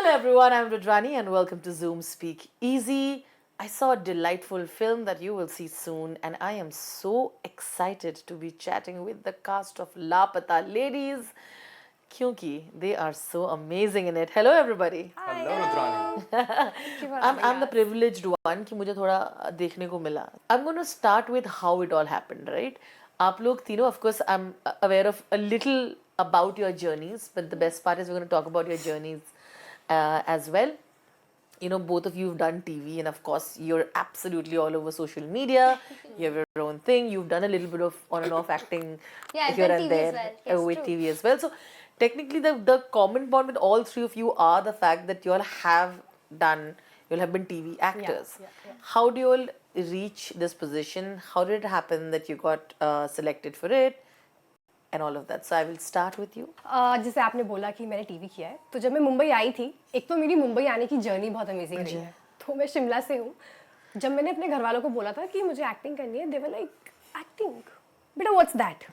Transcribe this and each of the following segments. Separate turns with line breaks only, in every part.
everyone, I'm Rudrani and welcome to Zoom Speak Easy. I saw a delightful film that you will see soon, and I am so excited to be chatting with the cast of Lapata Ladies kyunki they are so amazing in it. Hello everybody.
Hello Rudrani.
I'm the privileged one कि मुझे थोड़ा देखने को मिला. I'm going to start with how it all happened, right? आप लोग तीनों, of course, I'm aware of a little about your journeys, but the best part is we're going to talk about your journeys as well. You know, both of you have done TV, and of course, you're absolutely all over social media. You have your own thing. You've done a little bit of on and off acting here and there with TV as well. So, technically, the common bond with all three of you are the fact that you all have been TV actors. How do you all reach this position? How did it happen that you got selected for it? And all of that. So I will start with you.
जैसे आपने बोला कि मैंने TV किया है, तो जब मैं मुंबई आई थी, एक तो मेरी मुंबई आने की जर्नी बहुत अमेजिंग रही है. तो मैं शिमला से हूँ. जब मैंने अपने घर वालों को बोला था कि मुझे एक्टिंग करनी है, दे वर लाइक एक्टिंग, बेटा व्हाट्स दैट.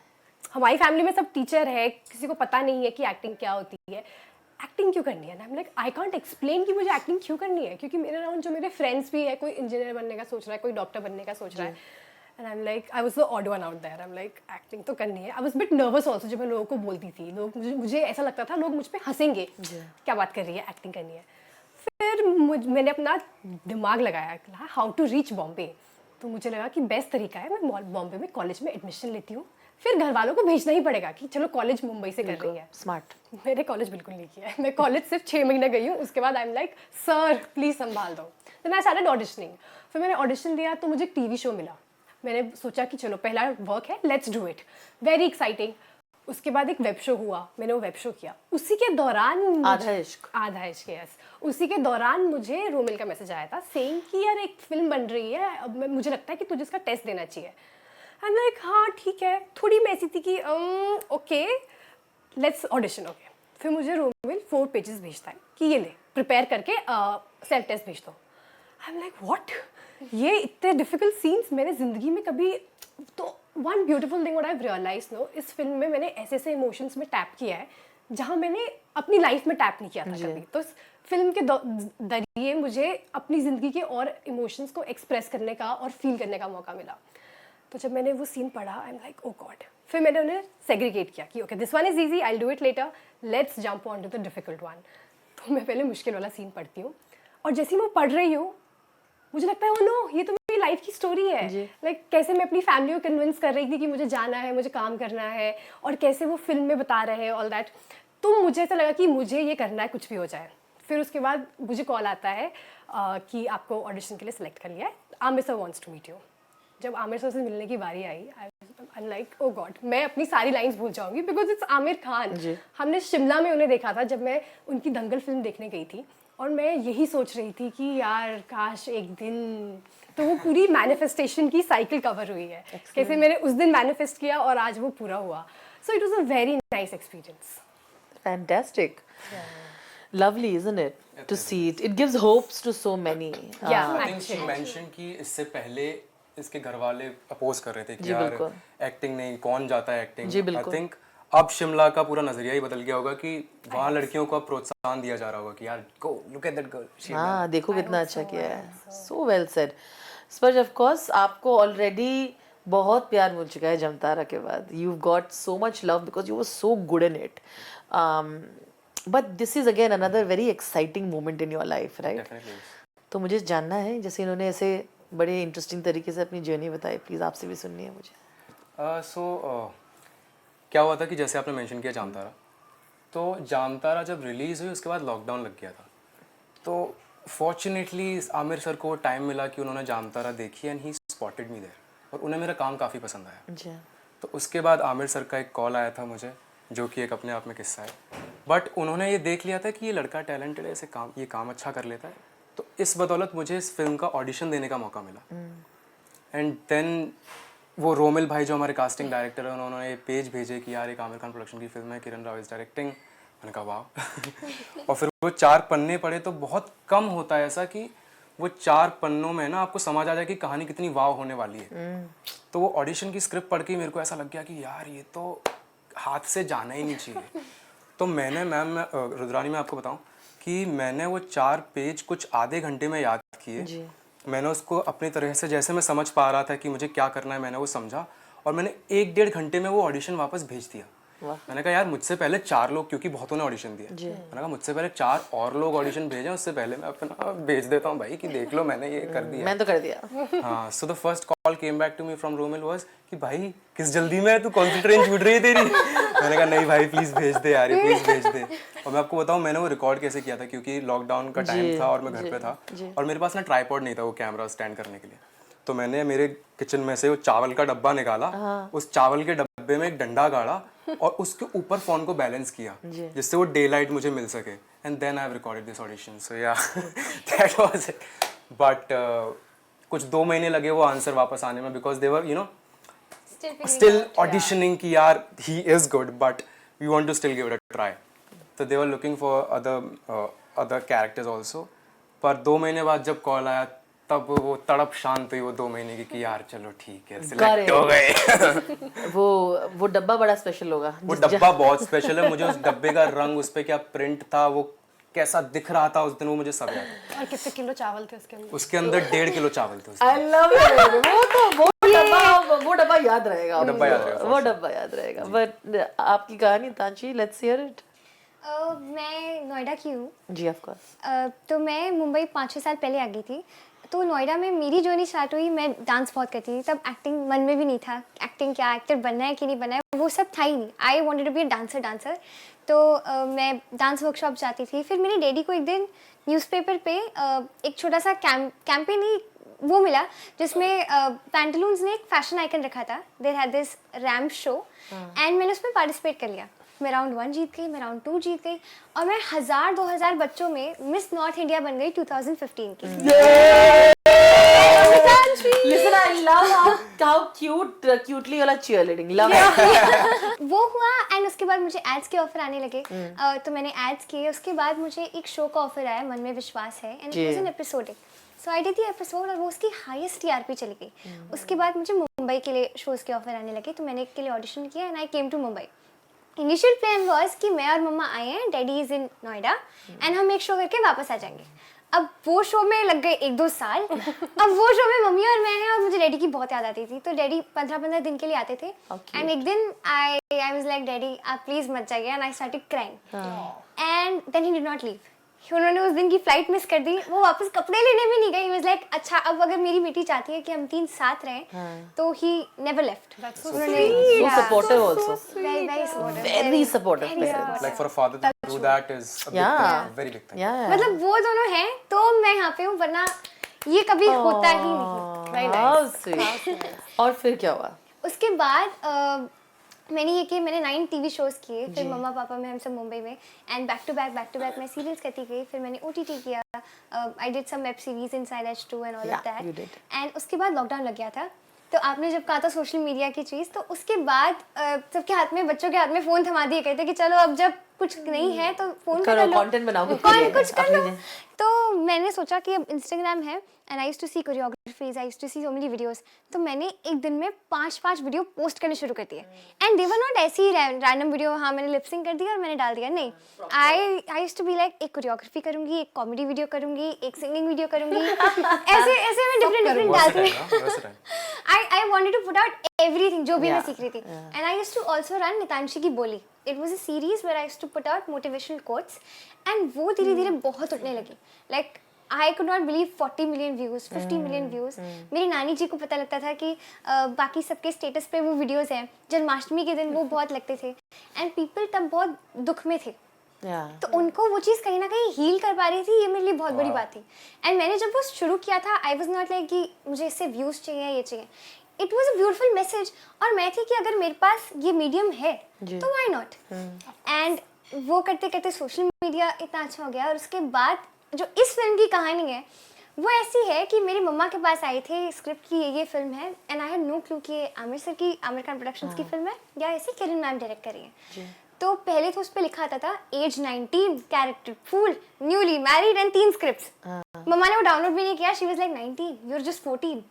हमारी फैमिली में सब टीचर है, किसी को पता नहीं है कि एक्टिंग क्या होती है. एक्टिंग क्यों करनी है? आई am like I can't explain कि मुझे एक्टिंग क्यों करनी है, क्योंकि मेरे अराउंड जो मेरे फ्रेंड्स भी है, कोई इंजीनियर बनने का सोच रहा है, कोई डॉक्टर बनने का सोच रहा है. And I'm like, I was the odd one out there. I'm like, acting तो करनी है. I was a bit nervous also जब मैं लोगों को बोलती थी. लोग मुझे ऐसा लगता था लोग मुझ पे हंसेंगे. क्या बात कर रही है, एक्टिंग करनी है. फिर मैंने अपना दिमाग लगाया, how to reach बॉम्बे. तो मुझे लगा कि बेस्ट तरीका है मैं बॉम्बे में कॉलेज में एडमिशन लेती हूँ. फिर घर वालों को भेजना ही पड़ेगा कि चलो कॉलेज मुंबई से कर रही है.
स्मार्ट.
मैंने कॉलेज बिल्कुल नहीं किया है. मैं कॉलेज सिर्फ 6 महीने गई हूँ. उसके बाद आई एम लाइक सर प्लीज़ संभाल दो. तो मैं स्टार्टेड ऑडिशनिंग. फिर मैंने ऑडिशन दिया तो मुझे एक टीवी शो मिला. मैंने सोचा कि चलो पहला वर्क है, let's do it. Very exciting. उसके बाद एक वेब शो हुआ, मैंने वो वेब शो किया. उसी के दौरान
आधा इश्क
यस. उसी के दौरान मुझे रोमिल का मैसेज आया था सेइंग कि यार एक फिल्म बन रही है, अब मुझे लगता है कि तुझे इसका टेस्ट देना चाहिए. आई एम लाइक हाँ ठीक है. थोड़ी मैं ऐसी थी कि ओके लेट्स ऑडिशन. ओके. फिर मुझे रोमिल 4 पेजेस भेजता है कि ये ले प्रिपेयर करके सेल्फ टेस्ट भेज दो. आई एम लाइक व्हाट, ये इतने डिफिकल्ट सीन्स मैंने ज़िंदगी में कभी. तो one beautiful thing what I have realised no, इस फिल्म में मैंने ऐसे ऐसे इमोशंस में टैप किया है जहाँ मैंने अपनी लाइफ में टैप नहीं किया था कभी. तो इस फिल्म के जरिए मुझे अपनी ज़िंदगी के और इमोशंस को एक्सप्रेस करने का और फील करने का मौका मिला. तो जब मैंने वो सीन पढ़ा I am like oh God. फिर मैंने उन्हें सेग्रीगेट किया कि okay this one is easy, I will do it later, let's jump on to the difficult one. तो मैं पहले मुश्किल वाला सीन पढ़ती हूँ और जैसे ही मैं पढ़ रही हूँ मुझे लगता है वो नो ये तो मेरी लाइफ की स्टोरी है. लाइक कैसे मैं अपनी फैमिली को कन्विंस कर रही थी कि मुझे जाना है, मुझे काम करना है, और कैसे वो फिल्म में बता रहे हैं ऑल दैट. तो मुझे ऐसा लगा कि मुझे ये करना है कुछ भी हो जाए. फिर उसके बाद मुझे कॉल आता है कि आपको ऑडिशन के लिए सेलेक्ट कर लिया है, Aamir sir wants to meet you. जब आमिर सर से मिलने की बारी आई I am like oh God, मैं अपनी सारी लाइंस भूल जाऊंगी बिकॉज इट्स आमिर खान. हमने शिमला में उन्हें देखा था जब मैं उनकी दंगल फिल्म देखने गई थी, और मैं यही सोच रही थी कि यार काश एक दिन. तो वो पूरी मैनिफेस्टेशन की साइकिल कवर हुई है. कैसे मैंने उस दिन मैनिफेस्ट किया और आज वो पूरा हुआ. So it was a very nice experience.
Fantastic. Lovely, isn't it? To see it. It gives hopes to so many.
Yeah,
I think she mentioned कि इससे पहले इसके घर वाले अपोज कर रहे थे कि यार एक्टिंग नहीं, कौन जाता है एक्टिंग. आई थिंक अब शिमला का पूरा नजरिया ही बदल गया होगा कि वहाँ लड़कियों को प्रोत्साहन दिया जा रहा होगा कि यार गो लुक एट दैट गर्ल.
हाँ देखो कितना अच्छा किया है. So well said. स्पर्श ऑफ कोर्स आपको ऑलरेडी बहुत प्यार मिल चुका है जमतारा के बाद. You got so much love because you were so good in it. But this is again another very exciting moment in your life, right? तो मुझे जानना है, जैसे इन्होंने ऐसे बड़े इंटरेस्टिंग तरीके से अपनी जर्नी बताई, प्लीज़ आपसे भी सुननी है मुझे.
क्या हुआ था कि जैसे आपने मेंशन किया जामतारा, तो जामतारा जब रिलीज़ हुई उसके बाद लॉकडाउन लग गया था. तो फॉर्चुनेटली आमिर सर को टाइम मिला कि उन्होंने जामतारा देखी and he spotted me there, और उन्हें मेरा काम काफ़ी पसंद आया. तो उसके बाद आमिर सर का एक कॉल आया था मुझे, जो कि एक अपने आप में किस्सा है. बट उन्होंने ये देख लिया था कि ये लड़का टैलेंटेड है, ये काम अच्छा कर लेता है. तो इस बदौलत मुझे इस फिल्म का ऑडिशन देने का मौका मिला. एंड देन वो रोमिल भाई जो हमारे कास्टिंग डायरेक्टर हैं, उन्होंने पेज भेजे कि यार एक आमिर खान प्रोडक्शन की फिल्म है, किरण राव इज़ डायरेक्टिंग. मैंने कहा वाह. और फिर वो 4 पन्ने पढ़े तो बहुत कम होता है ऐसा कि वो 4 पन्नों में ना आपको समझ आ जाए कि कहानी कितनी वाव होने वाली है. तो वो ऑडिशन की स्क्रिप्ट पढ़ के मेरे को ऐसा लग गया कि यार ये तो हाथ से जाना ही नहीं चाहिए. तो मैंने रुद्रानी में आपको बताऊं कि मैंने वो 4 पेज कुछ आधे घंटे में याद किए।
जी।
मैंने उसको अपनी तरह से, जैसे मैं समझ पा रहा था कि मुझे क्या करना है, मैंने वो समझा और मैंने 1-1.5 घंटे में वो ऑडिशन वापस भेज दिया।
वाह।
मैंने कहा यार मुझसे पहले 4 लोग, क्योंकि बहुतों ने ऑडिशन दिया,
जी।
मैंने कहा मुझसे पहले 4 और लोग ऑडिशन भेजें, उससे पहले मैं अपना भेज देता हूँ भाई कि देख लो मैंने ये कर दिया।
मैंने तो कर दिया।
हाँ, so the first call came back to me from Romil was कि भाई किस जल्दी में है, तू कौन सी ट्रेन छूट रही है तेरी। मैंने कहा नहीं भाई प्लीज़ भेज दे यार, ये प्लीज़ भेज दे। और मैं आपको बताऊँ मैंने वो रिकॉर्ड कैसे किया था, क्योंकि लॉकडाउन का टाइम था और मैं घर पे था और मेरे पास ना ट्राइपॉड नहीं था वो कैमरा स्टैंड करने के लिए। तो मैंने मेरे किचन में से वो चावल का डब्बा निकाला, उस चावल के डब्बे में एक डंडा गाड़ा और उसके ऊपर फोन को बैलेंस किया जिससे वो डे लाइट मुझे मिल सके, and then I have recorded this audition. So yeah that was it. But कुछ 2 महीने लगे वो आंसर वापस आने में, because they were still auditioning कि यार he is good but we want to still give it a try. So they were looking for other characters also. पर 2 महीने बाद जब कॉल आया तब वो तड़प शांत हुई वो 2 महीने की कि यार चलो ठीक है सिलेक्ट हो गए।
वो डब्बा बड़ा स्पेशल होगा।
वो डब्बा बहुत स्पेशल है, मुझे उस डब्बे का रंग, उस पे क्या प्रिंट था, वो कैसा दिख रहा था उस दिन, वो मुझे सब याद है।
और कितने किलो चावल थे उसके अंदर?
उसके अंदर 1.5 किलो चावल थे उसके।
I love it. वो डब्बा याद रहेगा। वो डब्बा याद रहेगा। बट आपकी कहानी तांची, लेट्स हियर इट।
मैं नोएडा की हूँ।
जी ऑफ कोर्स।
तो मैं मुंबई 5-6 साल पहले आ गई थी। तो नोएडा में मेरी जर्नी स्टार्ट हुई, मैं डांस बहुत करती थी, तब एक्टिंग मन में भी नहीं था। एक्टिंग क्या, एक्टर बनना है कि नहीं बनना है, वो सब था ही नहीं। I wanted to be a dancer. तो मैं डांस वर्कशॉप जाती थी। फिर मेरे डैडी को एक दिन न्यूज़पेपर पे एक छोटा सा कैंपेन ही वो मिला जिसमें पैंटलून्स ने एक फैशन आइकन रखा था। There had this ramp show and मैंने उसमें पार्टिसिपेट कर लिया। मैं राउंड 1 जीत गई, मैं राउंड 2 जीत गई और मैं 1000-2000 बच्चों में मिस नॉर्थ इंडिया बन गई 2015 की।
Listen, I love how cutely वाला cheerleading. Love it.
वो हुआ एंड उसके बाद मुझे एड्स के ऑफर आने लगे। तो मैंने एड्स किए। उसके बाद मुझे एक शो का ऑफर आया, मन में विश्वास है, and it was an episodic. So I did the episode और वो उसकी हाईएस्ट टीआरपी चली गई। उसके बाद मुझे मुंबई के लिए शोज के ऑफर आने लगे, तो मैंने एक के लिए ऑडिशन किया and I came to Mumbai. Initial plan was कि मैं और मम्मा आए हैं, daddy is in Noida and हम एक शो करके वापस आ जाएंगे। अब वो शो में लग गए 1-2 साल। अब वो शो में मम्मी और मैं हैं और मुझे डैडी की बहुत याद आती थी। तो डैडी 15-15 दिन के लिए आते थे एंड एक दिन आई वाज लाइक डैडी आप प्लीज मत जाइए, and I started crying and then he did not leave. उन्होंने उस दिन की फ्लाइट मिस कर दी। वो वापस कपड़े लेने भी नहीं गए। ही वाज लाइक अच्छा अब अगर मेरी बेटी चाहती है कि हम 3 साथ रहें तो he never left.
So supportive also.
very supportive.
Very supportive.
Like for a father to do that is a big
Yeah.
thing, very big thing.
Yeah.
मतलब वो दोनों हैं तो मैं यहाँ पे हूँ, वरना ये कभी होता ही नहीं।
How sweet. और फिर क्या हुआ?
उसके बाद मैंने ये किए, मैंने 9 टीवी शोज किए। फिर मम्मा पापा में हम सब मुंबई में एंड बैक टू बैक मैं सीरियल्स करती गई। फिर मैंने ओटीटी किया, I did some web series inside H2 and all of
you
that.
did.
And उसके बाद लॉकडाउन लग गया था। तो आपने जब कहा था सोशल मीडिया की चीज़, तो उसके बाद सबके हाथ में, बच्चों के हाथ में फ़ोन थमा दिए, कहते कि चलो अब जब कुछ नहीं है तो फ़ोन
करो,
कर लो,
content बनाओ कुछ
कुछ कर लो।
अपने।
तो मैंने सोचा कि अब इंस्टाग्राम है and I used to see choreographies, I used to see so many videos. तो मैंने एक दिन में 5-5 वीडियो पोस्ट करने शुरू कर दिए एंड दे वर नॉट ऐसी रैंडम वीडियो, हाँ मैंने लिपसिंग कर दिया और मैंने डाल दिया, नहीं। I used to be like एक कोरियोग्राफी करूंगी, एक कॉमेडी वीडियो करूंगी, एक सिंगिंग वीडियो करूंगी। ऐसे मैं डिफरेंट डालती हूँ। I wanted to put out everything जो भी मैं सीख रही थी। And I used to also run Nitanshi की बोली। It was a series where I used to put out motivational quotes and वो धीरे धीरे बहुत उठने लगी। Like I could not believe 40 million views, 50 million views। मेरी नानी जी को पता लगता था कि बाकी सबके स्टेटस पे वो वीडियोस हैं। जन्माष्टमी के दिन वो बहुत लगते थे एंड पीपल तब बहुत दुख में थे। तो उनको वो चीज़ कहीं ना कहीं हील कर पा रही थी, ये मेरे लिए बहुत बड़ी बात थी। एंड मैंने जब वो शुरू किया था, आई वॉज नॉट लाइक कि मुझे इससे व्यूज़ चाहिए, ये चाहिए। It was a beautiful message और मैं थी कि अगर मेरे पास ये मीडियम है तो वाई नॉट। एंड वो करते करते सोशल मीडिया इतना अच्छा हो गया। और उसके बाद जो इस फिल्म की कहानी है वो ऐसी है कि मेरी मम्मा के पास आए थे स्क्रिप्ट की ये फिल्म है and I had no clue कि ये आमिर सर की, आमिर खान प्रोडक्शंस की फिल्म है या ऐसे किरण मैम डायरेक्ट कर रही है। तो पहले तो उस पर लिखा आता था age 19, character Phool, newly married and 3 scripts. मम्मा ने वो डाउनलोड भी नहीं किया। She was like 19, you are just 14,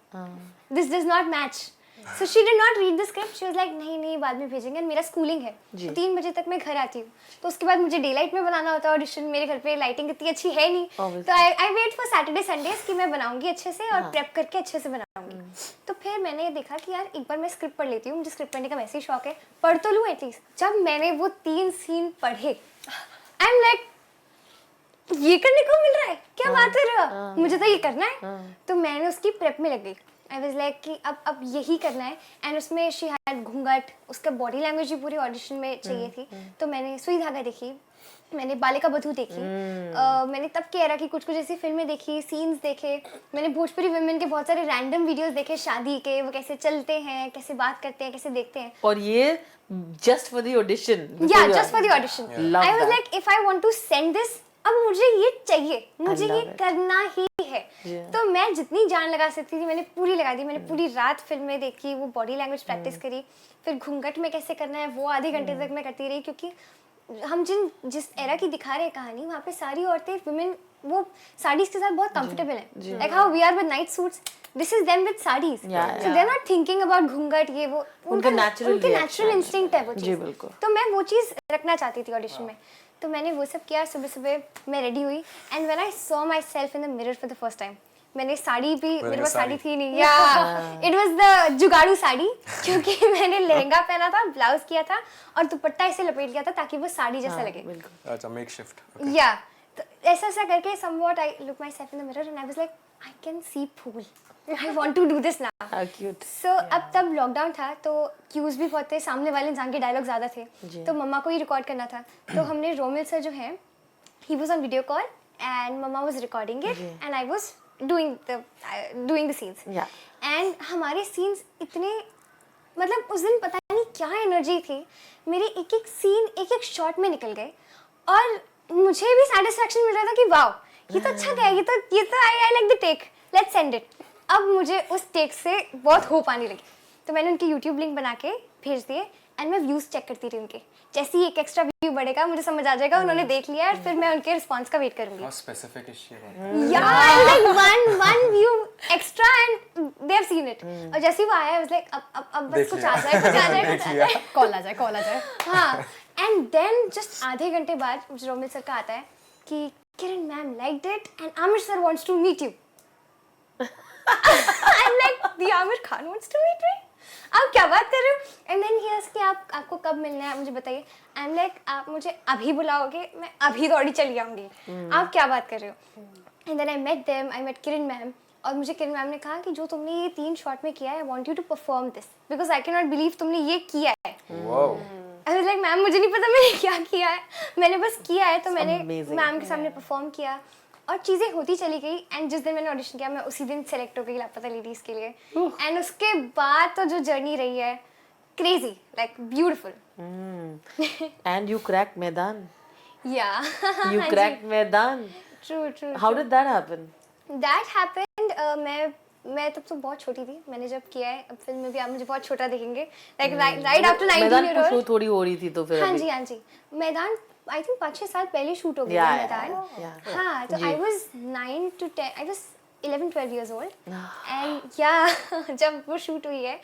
this does not match. So she did not read the script, she was like नहीं नहीं बाद में भेजेंगे, मेरा स्कूलिंग है तो 3 बजे तक मैं घर आती हूँ, तो उसके बाद मुझे डे लाइट में बनाना होता है ऑडिशन, मेरे घर पे लाइटिंग इतनी अच्छी है नहीं, तो I wait for Saturday Sundays कि मैं बनाऊंगी अच्छे से और प्रेप करके अच्छे से बनाऊंगी। तो फिर मैंने देखा कि यार एक बार मैं स्क्रिप्ट पढ़ लेती हूँ, मुझे स्क्रिप्ट पढ़ने का वैसे ही शौक है, पढ़ तो लूँ एटलीस्ट। जब मैंने वो 3 सीन पढ़े आई एम लाइक ये करने को मिल रहा है, क्या बात कर रहे हो, मुझे तो ये करना है। तो मैंने उसकी प्रेप में लग गई, आई वाज लाइक कि अब यही करना है। एंड उसमें शी हैड घूंघट, उसका बॉडी लैंग्वेज भी पूरी ऑडिशन में चाहिए थी। तो मैंने सुई धागा देखी, मैंने बालिका बधू देखी, मैंने तब केरा की कुछ ऐसी फिल्में देखी, सीन्स देखे, मैंने भोजपुरी वुमेन के बहुत सारे रैंडम वीडियोस देखे शादी के, वो कैसे चलते हैं, कैसे बात करते हैं, कैसे देखते हैं।
और ये जस्ट फॉर द ऑडिशन?
या just for the audition. I was like if I want to send this, अब मुझे ये चाहिए, मुझे ये करना ही है। तो मैं जितनी जान लगा सकती थी मैंने पूरी लगा दी, मैंने पूरी रात फिल्में देखी, वो बॉडी लैंग्वेज प्रैक्टिस करी, फिर घूंघट में कैसे करना है वो आधे घंटे तक मैं करती रही, क्योंकि हम जिस एरा की दिखा रहे हैं कहानी, वहाँ पे सारी औरतें वुमेन वो साड़ीज के साथ बहुत कंफर्टेबल है, like how we are with night suits, this is them with saris, so they are not thinking about घूंघट, ये वो उनके नेचुरल इंस्टिंक्ट है वो चीज। तो मैं वो चीज रखना चाहती थी ऑडिशन में, तो मैंने वो सब किया। सुबह सुबह मैं रेडी हुई and when I saw my self in the mirror for the first time, मैंने साड़ी भी, मेरे पास साड़ी थी नहीं, या इट वाज द जुगाड़ू साड़ी, क्योंकि मैंने लहंगा पहना था, ब्लाउज किया था और दुपट्टा ऐसे लपेट लिया था ताकि वो साड़ी जैसा लगे।
अच्छा, मेकशिफ्ट।
या तो ऐसा करके somewhat I look myself in the mirror and I was like I can see full, I want to do this now.
How cute.
So अब तब लॉकडाउन था तो क्यूज भी बहुत थे, सामने वाले इंसान के डायलॉग ज़्यादा थे, तो मम्मा को ही रिकॉर्ड करना था। तो हमने रोमिल सर जो है, he was on video call and mama was recording it and I was doing the scenes. And हमारे सीन्स इतने, मतलब उस दिन पता नहीं क्या एनर्जी थी, मेरे एक एक सीन एक एक शॉट में निकल गए और मुझे भी सेटिस्फैक्शन मिल रहा था कि वाओ ये तो अच्छा गया, ये तो I like the take, let's send it. अब मुझे उस टेक से बहुत होप आने लगी, तो मैंने उनके यूट्यूब लिंक बना के भेज दिए एंड मैं व्यूज चेक करती रही उनके, जैसे ही एक एक्स्ट्रा व्यू बढ़ेगा मुझे समझ आ जाएगा उन्होंने देख लिया और फिर मैं उनके रिस्पांस का वेट करूंगी।
How specific is she?
Yeah, like one view extra and they have seen it. और जैसे ही वो आया, I was like अब बस कुछ आ जाए,
कॉल आ जाए।
हाँ, and then just आधे घंटे बाद मुझे रोमिल सर का आता है कि Kiran ma'am liked it and Aamir sir wants to meet you. I'm like, the Amir Khan wants to meet me? आप क्या बात कर रहे हो? And then he asked कि आपको कब मिलना है मुझे बताइए। I'm like, आप मुझे अभी बुलाओगे, मैं अभी दौड़ी चली आऊँगी। आप क्या बात कर रहे हो? And then I met them, I met Kiran ma'am, और मुझे किरण मैम ने कहा कि जो तुमने ये 3 शॉट में किया है, I want you to perform this because I cannot believe तुमने ये किया है।
Wow.
I was like, ma'am मुझे नहीं पता मैंने क्या किया है, मैंने बस किया है, तो मैंने मैम के सामने परफॉर्म किया और चीज़ें होती चली गई। एंड जिस दिन मैंने ऑडिशन किया मैं उसी दिन सेलेक्ट हो गई लापता लेडीज़ के लिए। एंड उसके बाद तो जो जर्नी रही है crazy, like beautiful.
And you cracked मैदान.
या
You cracked मैदान.
True.
How did that happen?
That happened, मैं तब तो बहुत छोटी थी, मैंने जब किया है, अब फिल्म में भी आप मुझे बहुत छोटा देखेंगे, लाइक राइट आफ्टर 19 ईयर
मैदान
ओल्ड।
थोड़ी हो रही थी तो फिर
हाँ जी, मैदान आई थिंक 5-6 साल पहले शूट हो गया मैदान। हाँ, तो I was 9 to 10, I was 11-12 years old and या जब वो शूट हुई है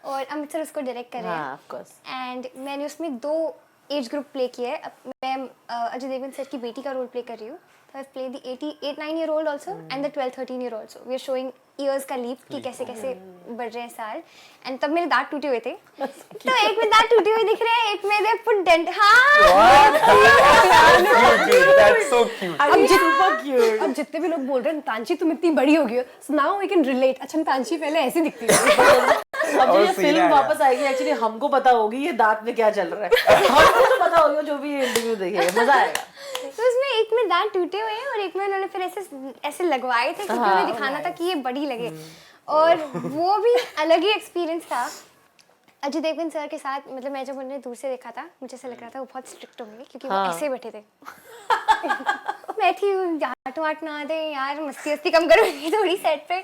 और अमित सर उसको डायरेक्ट कर रहे हैं,
of course.
एंड मैंने उसमें 2 एज ग्रुप प्ले किए है। अब मैं अजय देवगन सर की बेटी का रोल प्ले कर रही हूँ, तो I play the 8-9 year old also and the 12-13 year also. We are showing years का लीप कि कैसे कैसे बढ़ रहे हैं साल। एंड तब मेरे दांत टूटे हुए थे, तो एक में दांत टूटे हुए दिख रहे हैं, एक में दे पुट डेंट। हाँ
That's so cute.
अब जितने भी लोग बोल रहे हैं तांची तुम इतनी बड़ी हो गई हो, so now we can relate। अच्छा तांची पहले ऐसी दिखती थी।
अब जो ये फिल्म वापस आएगी एक्चुअली हमको पता होगी ये दांत में क्या चल रहा है, हमको तो पता होगा जो भी इंटरव्यू देखेगा, मजा आएगा।
तो उसमें एक में दांत टूटे हुए हैं और एक में उन्होंने फिर ऐसे लगवाए थे क्योंकि उन्हें दिखाना था कि ये बड़ी लगे, और वो भी अलग ही एक्सपीरियंस था अजय देवगन सर के साथ। मतलब मैं जब उन्हें दूर से देखा था मुझे ऐसा लग रहा था वो बहुत स्ट्रिक्ट होंगे क्योंकि वो ऐसे बैठे थे। मैं थी डांट वाट ना दे यार, मस्ती कम करो थोड़ी सेट पे,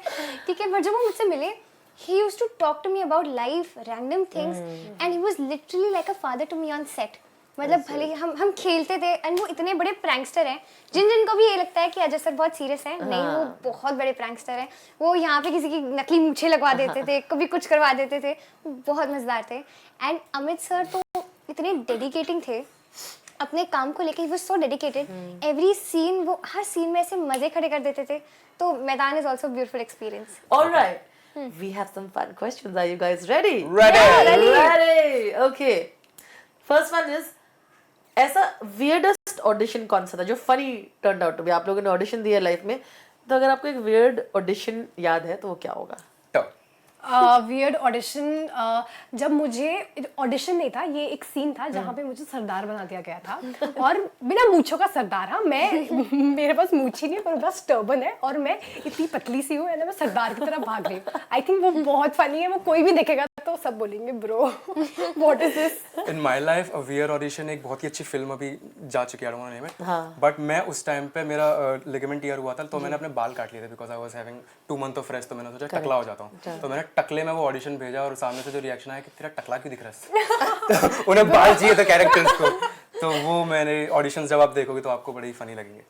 ठीक है। बट जब वो मुझसे मिले, he used to talk to me about life, random things, and he was literally like a father to me on set. मतलब भले ही हम खेलते थे एंड वो इतने बड़े प्रैंकस्टर हैं जिनको भी ये लगता है कि अजय सर बहुत सीरियस है, नहीं वो बहुत बड़े प्रैंकस्टर हैं। वो यहाँ पे किसी की नकली मूछें लगवा देते थे, कभी कुछ करवा देते थे, बहुत मजेदार थे। एंड अमित सर तो इतने डेडिकेटिंग थे अपने काम को लेके, वो सो डेडिकेटेड, एवरी सीन वो हर सीन में ऐसे मजे खड़े कर देते थे। तो मैदान is also beautiful experience.
All right. We have some fun questions. Are you guys ready?
Ready.
Yeah, ready. Okay. First one is, ऐसा weirdest audition कौन सा था जो funny turned out to be? आप लोगों ने audition दिया लाइफ में, तो अगर आपको एक weird audition याद है तो वो क्या होगा?
वियर्ड ऑडिशन, जब मुझे ऑडिशन नहीं था, ये एक सीन था जहाँ पे मुझे सरदार बना दिया गया था और बिना मूंछों का सरदार। हाँ, मैं मेरे पास मूंछ ही नहीं है, पर मेरे पास टर्बन है और मैं इतनी पतली सी हूँ, मैं सरदार की तरह भाग रही हूँ। आई थिंक वो बहुत फनी है, वो कोई भी देखेगा तो सब बोलेंगे bro what is this.
In my life a weird audition एक बहुत ही अच्छी फिल्म अभी जा चुकी है नेम इट, बट मैं उस टाइम पे मेरा लिगामेंट टीयर हुआ था, तो मैंने अपने बाल काट लिए थे because I was having 2 months of rest. तो मैंने सोचा टकला हो जाता हूँ, तो मैंने टकले में वो ऑडिशन भेजा और सामने से जो रिएक्शन आया कि तेरा टकला क्यों दिख रहा है तो उन्हें बाल चाहिए थे कैरेक्टर्स को। तो वो मैंने ऑडिशंस जब आप देखोगे तो आपको बड़े ही फनी लगेंगे।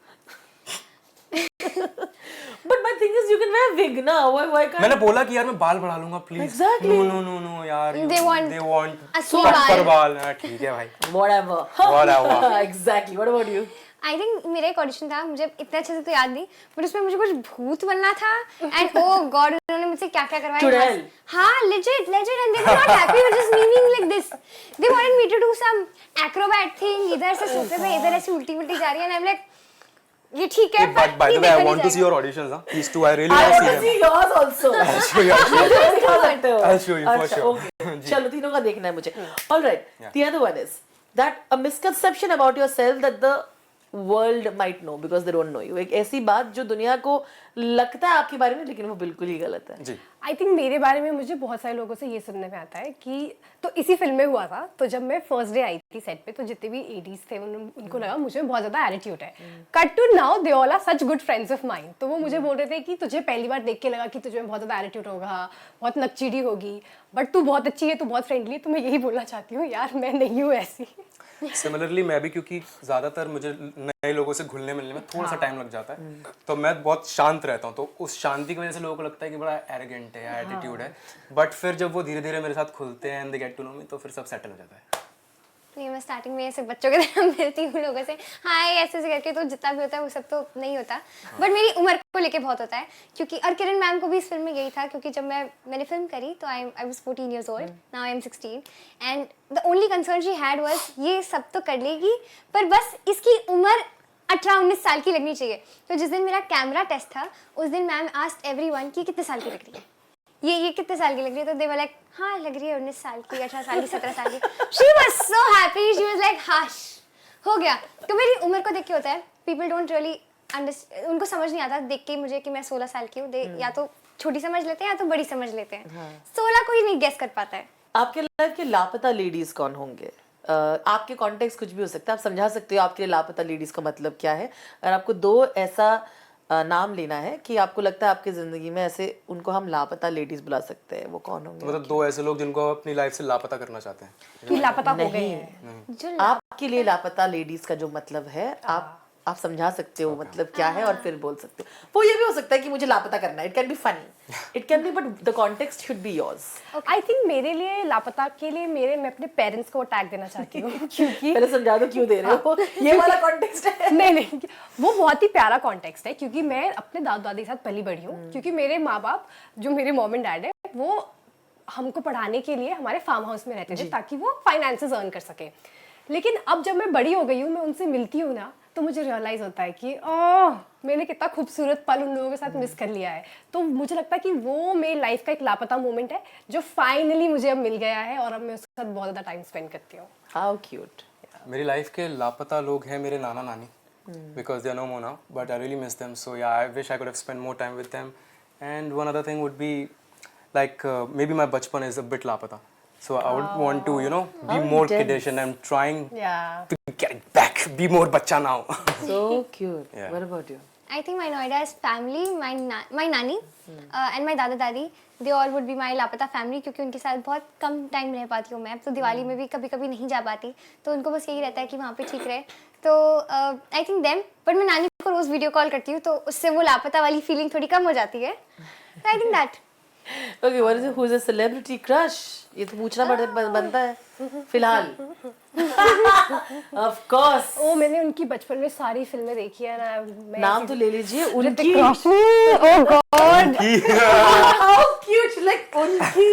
But my thing is, you can wear wig ना, why can't?
मैंने बोला कि यार मैं बाल बढ़ा लूंगा प्लीज।
Exactly.
नो यार,
They want
असली
बाल।
बाल। ठीक है भाई,
Whatever.
Whatever.
Exactly. What about you?
I think मेरा एक ऑडिशन था, मुझे इतने अच्छे से तो याद नहीं, बट उसमें मुझे कुछ भूत बनना था एंड ओ गॉड उन्होंने मुझसे क्या क्या करवाया।
चुड़ैल।
हाँ, legit and they were not happy with just me being like this. They wanted me to do some acrobat thing, इधर से सोफे पे इधर ऐसे उल्टी जा रही है, and I'm like ये ठीक है,
but by the way I want to see your auditions, huh? These two I really
I
want to
want to
see
see yours also.
them. I'll show you.
दिखा सकते हो।
I'll show you for
अच्छा,
sure.
okay. चलो तीनों का देखना है मुझे। All right.
Yeah.
The other one is that a misconception about yourself that the world might know because they don't know you. एक ऐसी बात जो दुनिया को लगता है आपके बारे में लेकिन वो बिल्कुल ही गलत है।
जी।
आई थिंक मेरे बारे में मुझे बहुत सारे लोगों से ये सुनने में आता है कि, तो इसी फिल्म में हुआ था, तो जब मैं फर्स्ट डे आई थी सेट पे, तो जितने भी एडीज थे उनको लगा मुझे बहुत ज्यादा एटीट्यूड है। Cut to now they all are such good friends of mine. तो वो मुझे बोल रहे थे कि तुझे पहली बार देख के लगा कि तुझे बहुत ज्यादा एटीट्यूड होगा, बहुत नकचीड़ी होगी, बट तू बहुत अच्छी है, तू बहुत फ्रेंडली है। तो मैं यही बोलना चाहती हूँ यार, मैं नहीं हूँ ऐसी।
सिमिलरली मैं भी, क्योंकि ज़्यादातर मुझे नए लोगों से घुलने मिलने में थोड़ा सा टाइम लग जाता है, तो मैं बहुत शांत रहता हूँ, तो उस शांति की वजह से लोगों को लगता है कि बड़ा एरोगेंट है या एटीट्यूड है, बट फिर जब वो धीरे धीरे मेरे साथ खुलते हैं and they get to know me, तो फिर सब सेटल हो जाता है।
नहीं, मैं स्टार्टिंग में ऐसे बच्चों की तरह मिलती हूँ लोगों से, हाय ऐसे ऐसे करके, तो जितना भी होता है वो सब तो नहीं होता, बट मेरी उम्र को लेके बहुत होता है। क्योंकि और किरण मैम को भी इस फिल्म में यही था, क्योंकि जब मैंने फिल्म करी तो I was 14 years old, now I am 16 and the only concern she had was ये सब तो कर लेगी पर बस इसकी उम्र 18-19 साल की लगनी चाहिए। तो जिस दिन मेरा कैमरा टेस्ट था उस दिन मैम आस्क्ड एवरीवन कि कितने साल की लग रही है, ये कितने साल की लग रही है, तो दे वर लाइक हाँ लग रही है 19 साल की, 18 साल की, 17 साल की। She was so happy, she was like हाश हो गया। तो मेरी उम्र को देख के होता है, पीपल डोंट रियली अंडरस्टैंड, उनको समझ नहीं आता देख के मुझे कि मैं 16 साल की हूँ, या तो छोटी समझ लेते हैं या तो बड़ी समझ लेते हैं। 16 कोई नहीं गेस कर पाता है।
आपके लाइफ के लापता लेडीज कौन होंगे? आपके कॉन्टेक्स्ट कुछ भी हो सकता है, आप समझा सकते हो आपके लिए लापता लेडीज का मतलब क्या है। अगर आपको 2 ऐसा नाम लेना है कि आपको लगता है आपकी जिंदगी में ऐसे उनको हम लापता लेडीज बुला सकते हैं, वो कौन होंगे?
मतलब 2 ऐसे लोग जिनको आप अपनी लाइफ से लापता करना चाहते हैं।
कि लापता हो गए हैं।
जो
आपके लिए लापता लेडीज का जो मतलब है आप समझा सकते हो मतलब क्या है और फिर बोल सकते हो। वो ये भी हो सकता है कि मुझे लापता करना है, it can be funny, it can be, but the context should be yours.
I think मेरे लिए लापता के लिए मैं अपने पेरेंट्स को टैग देना चाहती हूँ क्योंकि
पहले समझा दो क्यों दे रहे हो, ये वाला कॉन्टेक्स्ट है।
नहीं वो बहुत ही प्यारा कॉन्टेक्स्ट है, क्योंकि मैं अपने दादा दादी के साथ पली बड़ी हूँ। क्योंकि मेरे माँ बाप, जो मेरे मॉम एंड डैड है, वो हमको पढ़ाने के लिए हमारे फार्म हाउस में रहते थे ताकि वो फाइनेंसेस अर्न कर सके। लेकिन अब जब मैं बड़ी हो गई हूँ, मैं उनसे मिलती हूँ ना, तो मुझे रियलाइज होता है कि मैंने कितना खूबसूरत पल उन लोगों के साथ मिस कर लिया है। तो मुझे लगता है कि वो मेरी लाइफ का एक लापता मोमेंट है जो फाइनली मुझे अब मिल गया है और अब मैं उसके साथ बहुत ज़्यादा टाइम स्पेंड करती हूँ।
How cute.
मेरी लाइफ के लापता लोग हैं मेरे नाना नानी, because they are no more now, but I really miss them, so yeah I wish I could have spent more time with them. And one other thing would be like maybe my बचपन is a bit लापता, so I would want to, you know, be more kiddish, and I'm trying to get it back. be more बच्चा now.
So cute.
Yeah.
What about you?
I think my Noida is family, my nanny and my दादा दादी. They all would be my लापता family क्योंकि उनके साथ बहुत कम time रह पाती हूँ मैं. तो दिवाली में भी कभी कभी नहीं जा पाती. तो उनको बस यही रहता है कि वहाँ पे ठीक रहे. तो I think them. But मैं नानी को रोज वीडियो कॉल करती हूँ तो उससे वो लापता वाली फीलिंग थोड़ी कम हो जाती है. So I think that.
Okay, what is it? Who's a celebrity crush? ये तो पूछना बनता है. फिलहाल. Of course.
ओ मैंने उनकी बचपन में सारी फिल्में देखी है ना.
नाम तो ले लीजिए उनकी.
Oh God.
How cute, like उनकी.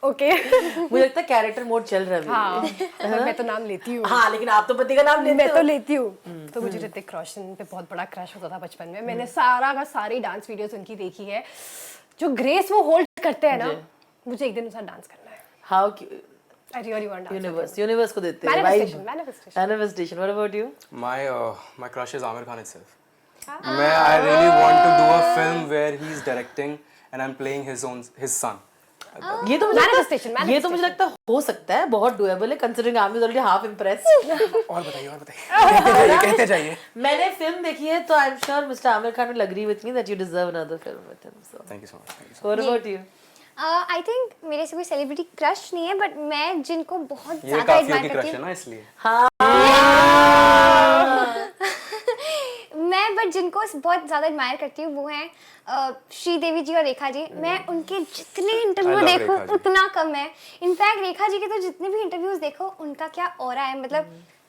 ओके.
मुझे लगता है कैरेक्टर मोड चल रहा है अभी.
हाँ. मैं तो नाम लेती हूँ.
हाँ, लेकिन आप तो पति का नाम लेते
मैं
हो.
तो लेती हूँ. तो मुझे ऋतिक रोशन पे बहुत बड़ा क्रश होता था बचपन में. मैंने सारा का सारी डांस वीडियोस उनकी देखी है. जो ग्रेस वो होल्ड करते हैं ना, मुझे एक दिन उनके साथ डांस करना है.
How cute.
I really want to dance.
Universe को देते हैं. Manifestation. What about you?
My crush is Amir Khan itself. I really want to do a film where he's directing and I'm playing his son.
ये तो
Manifestation.
मुझे लगता है हो सकता है. बहुत doable है considering I'm already half impressed.
और बताइए. कहते जाइए.
मैंने फिल्म देखी है तो I'm sure Mr. Amir Khan will agree with me that you deserve another film with him. So.
Thank you so much.
What about you?
I think मेरे से कोई सेलिब्रिटी क्रश नहीं है बट मैं जिनको बहुत
ये
ज़्यादा
काफियों की
एडमायर
क्रश
करती
है
हूँ
ना इसलिए.
मैं बट जिनको बहुत ज़्यादा एडमायर करती हूँ वो हैं श्रीदेवी जी और रेखा जी. मैं उनके जितने इंटरव्यू
I love
देखूँ
रेखा जी.
उतना कम है. इनफैक्ट रेखा जी के तो जितने भी इंटरव्यूज देखो उनका क्या ऑरा है. मतलब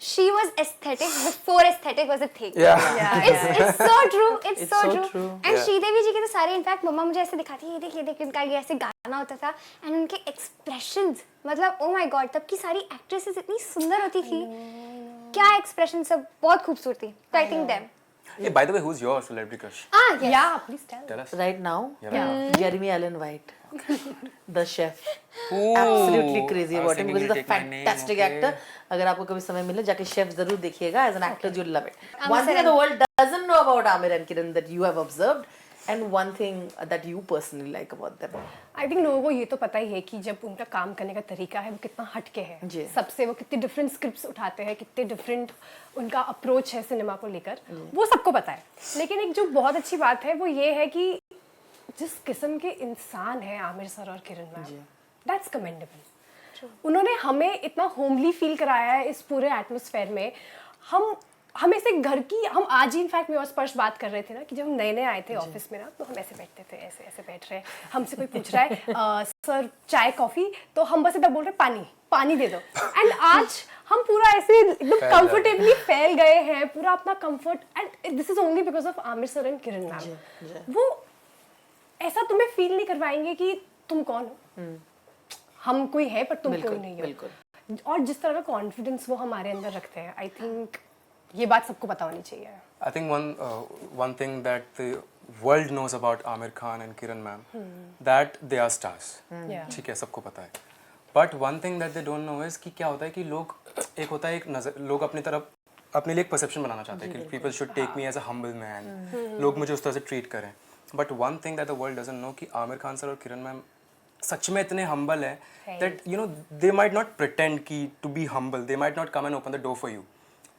she was aesthetic before aesthetic was a thing.
Yeah.
It's so true. It's so true. And
Yeah.
Sridevi जी के तो सारे इनफैक्ट मम्मा मुझे ऐसे दिखाती है ये देख इनका ये ऐसे गाना होता था एंड उनके एक्सप्रेशंस मतलब ओ माय गॉड तब की सारी एक्ट्रेसेस इतनी सुंदर होती थी. क्या एक्सप्रेशन सब बहुत खूबसूरत थी. So I think them.
Hey, by the way, who's your celebrity crush?
Yes.
Yeah, please tell.
Tell us.
Right now?
Yeah.
Jeremy Allen White. The chef.
Ooh.
Absolutely crazy
I was
about him
thinking
because he's a
you'll take my name,
fantastic
okay.
actor. अगर आपको कभी समय मिले जाके chef जरूर देखिएगा. As an actor you'll love it. One thing
Saran.
that the world doesn't know about Amir and Kiran that you have observed and one thing that you personally like about them.
I think लोगों को ये तो पता ही है कि जब उनका काम करने का तरीका है वो कितना हटके है
जी.
सबसे. वो कितने डिफरेंट स्क्रिप्ट्स उठाते हैं, कितने डिफरेंट उनका अप्रोच है सिनेमा को लेकर, वो सबको पता है. लेकिन एक जो बहुत अच्छी बात है वो ये है कि जिस किस्म के इंसान है आमिर सर और किरण मैम, दैट्स कमेंडेबल. उन्होंने हमें इतना होमली फील कराया है इस पूरे एटमॉस्फेयर में. हम ऐसे घर की, हम आज ही इनफैक्ट मैं और स्पर्श बात कर रहे थे ना कि जब हम नए नए आए थे ऑफिस में ना तो हम ऐसे बैठते थे, ऐसे बैठ रहे. हमसे कोई पूछ रहा है सर चाय कॉफी, तो हम बस इतना बोल रहे पानी दे दो. एंड आज हम पूरा ऐसे एकदम कंफर्टेबली फैल गए हैं, पूरा अपना comfort. And this is only because of Aamir sir and Kiran ma'am. वो ऐसा तुम्हें फील नहीं करवाएंगे कि तुम कौन हो, हम कोई है पर तुम कोई नहीं हो.
बिल्कुल.
और जिस तरह का कॉन्फिडेंस वो हमारे अंदर रखते हैं, आई थिंक ये बात सबको पता होनी चाहिए.
I think one thing that the world knows about Amir Khan and Kiran ma'am, that they are stars.
Yeah.
ठीक है, सबको पता है. But one thing that they don't know is कि क्या होता है कि लोग एक होता है एक नजर, लोग अपनी तरफ अपने लिए एक परसेप्शन बनाना चाहते हैं कि people should take me as a humble man. लोग मुझे उस तरह से ट्रीट करें. But one thing that the world doesn't know कि आमिर खान सर और किरण मैम सच में इतने humble है that you know they might not pretend कि to be humble, they might not come and open the door for you.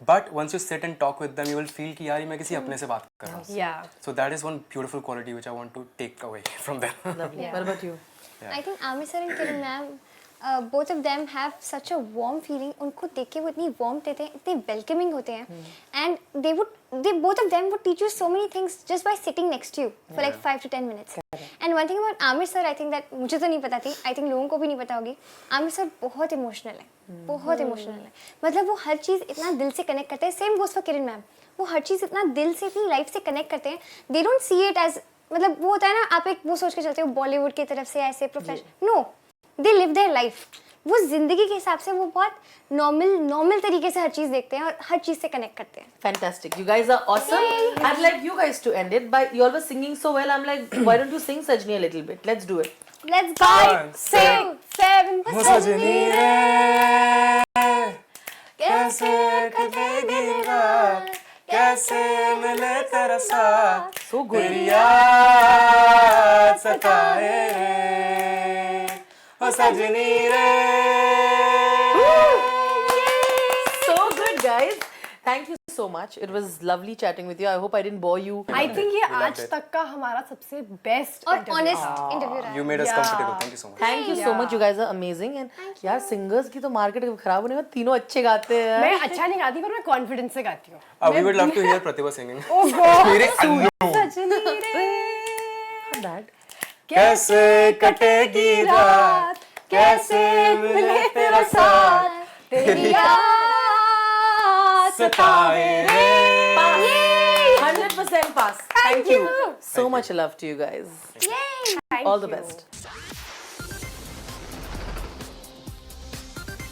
But once you sit and talk with them, you will feel कि यार मैं किसी अपने से बात कर रहा हूँ.
Yeah.
So that is one beautiful quality which I want to take away from them.
Lovely.
Yeah.
What about you?
I think Amir sir and Kiran ma'am, both of them have such a warm feeling. उनको देख के वो इतनी warm देते हैं, इतने welcoming होते हैं, and they both of them would teach you so many things just by sitting next to you for like 5 to 10 minutes. And one thing about Amir sir, I think that मुझे तो नहीं पता थी, I think लोगों को भी नहीं पता होगी. Amir sir बहुत emotional है, बहुत emotional है. मतलब वो हर चीज़ इतना दिल से connect करते हैं. Same goes for Kiran ma'am. वो हर चीज़ इतना दिल से अपनी लाइफ से कनेक्ट करते हैं. They don't see it as मतलब वो होता है ना, आप एक वो सोच के चलते हो बॉलीवुड की तरफ से ऐसे professional. No, they live their life. वो जिंदगी के हिसाब से वो बहुत नॉर्मल तरीके से हर चीज़ देखते हैं और हर चीज़ से कनेक्ट करते हैं.
Fantastic. You guys are awesome. I'd like you guys to end it by you all were singing so well. I'm like, why don't you sing Sajni a little bit? Let's do it.
Let's go.
5,
6, 7.
वो सजनी रे कैसे कटेगा, कैसे मिले तेरा साथ,
So good.
तेरी याद सताए रे, ओ सजनी रे.
So good, so much. It was lovely chatting with you. I hope I didn't bore you.
I think ये
loved
आज
it.
तक का हमारा सबसे बेस्ट
और ऑनेस्ट इंटरव्यू रहा
You
है
made us
Yeah.
comfortable. Thank you so much.
Thank you so much. You guys are amazing. And यार singers की तो मार्केट खराब होने में तीनों अच्छे गाते हैं.
मैं अच्छा नहीं गाती पर मैं कॉन्फिडेंस से गाती हूँ
We would love to hear Pratibha singing.
Oh God.
मेरे अन्नू.
सजनी रे
Not bad.
कैसे कटेगी रात, कैसे मिले तेरा साथ,
तेरी याद
सताए रे.
100% pass. Thank you. So much love to you guys.
Yay!
All the best.